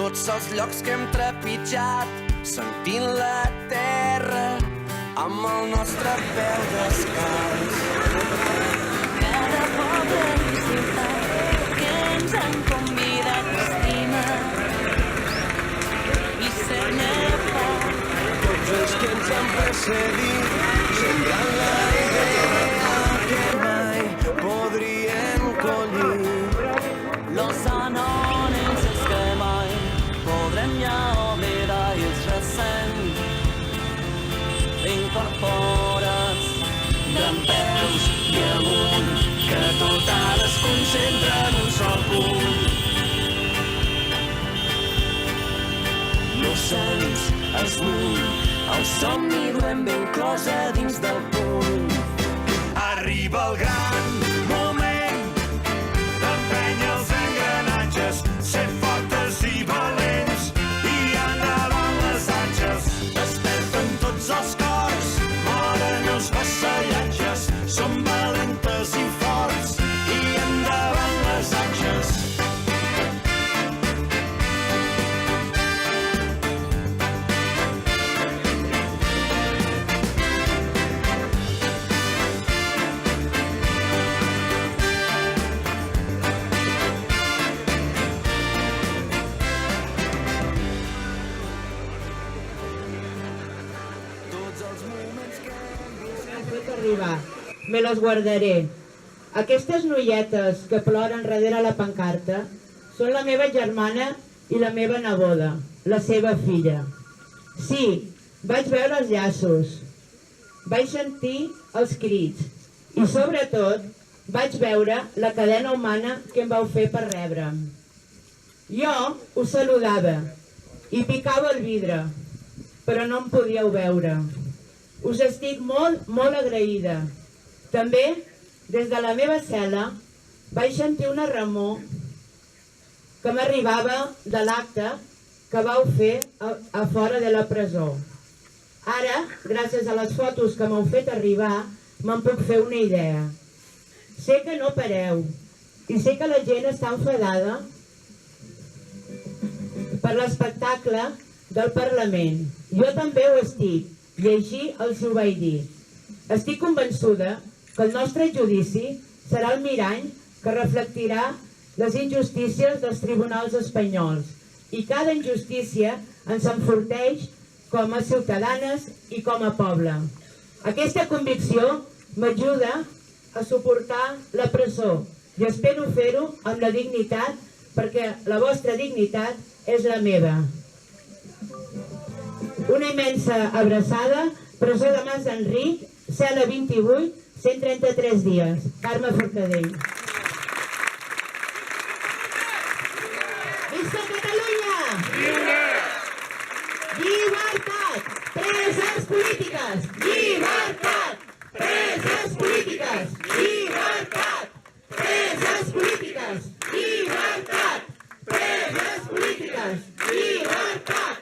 tots els llocs que hem trepitjat, sentint la terra amb el nostre peu descalç. Cada poble i ciutat que ens han convidat a estimar i ser-ne part. Tots els que ens han precedit, sembrant la idea que mai podrien collir. Los anònims els que mai podrem ja oblidar i els recents incorpores dempeus i amunt, que tot ara es concentra en un sol punt. No sents esmunt, el somni duem ben closa dins del puny. Arriba el gran moment d'empènyer els engranatges, ser fortes i valents i endavant les atxes. Desperten tots els cors, moren els vassallatges, som valentes i forts i endavant les atxes. Me les guardaré. Aquestes noietes que ploren darrere la pancarta són la meva germana i la meva neboda, la seva filla. Sí, vaig veure els llaços, vaig sentir els crits i sobretot vaig veure la cadena humana que em vau fer per rebre'm. Jo us saludava i picava el vidre, però no em podíeu veure. Us estic molt, molt agraïda. També, des de la meva cel·la, vaig sentir una remor que m'arribava de l'acte que vau fer a fora de la presó. Ara, gràcies a les fotos que m'heu fet arribar, me'n puc fer una idea. Sé que no pareu i sé que la gent està enfadada per l'espectacle del Parlament. Jo també ho estic. I així els ho vaig dir. Estic convençuda que el nostre judici serà el mirall que reflectirà les injustícies dels tribunals espanyols i cada injustícia ens enforteix com a ciutadanes i com a poble. Aquesta convicció m'ajuda a suportar la presó i espero fer-ho amb la dignitat perquè la vostra dignitat és la meva. Una immensa abraçada, presó de Mas d'Enric, cel·la 28, 133 dies. Carme Forcadell. Visca Catalunya! Llibertat! Preses polítiques! Llibertat! Preses polítiques! Llibertat! Preses polítiques! Llibertat! Preses polítiques! Llibertat!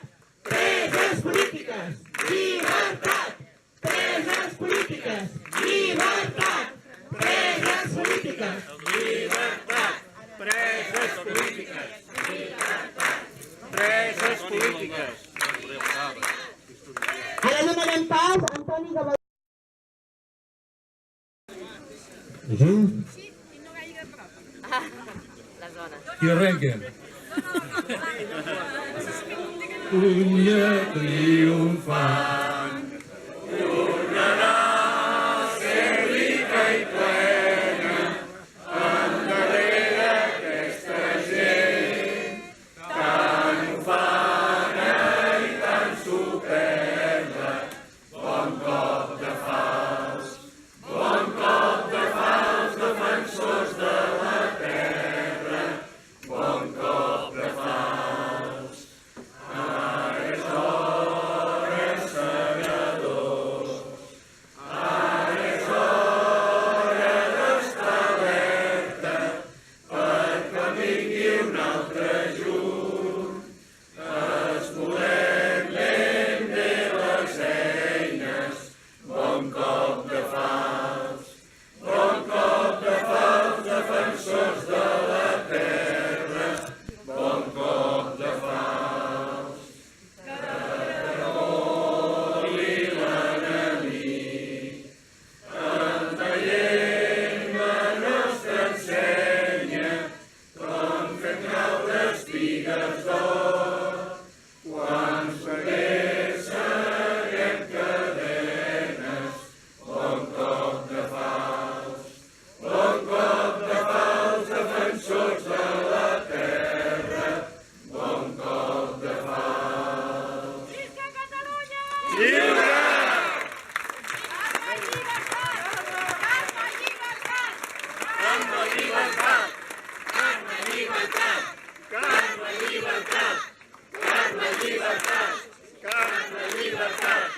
Preses polítiques! Llibertat! Preses polítiques! Llibertat! Preses polítiques! Llibertat! Preses polítiques! Llibertat! Preses polítiques! Ara donarem pas a Antoni Gavaldà. I arrenquen. Catalunya triomfant tornarà a ser rica i plena endarrere aquesta gent tan ufana i tan superba. Bon cop de falç, defensors de la terra, bon cop de falç. Ara és hora, Carme, llibertat!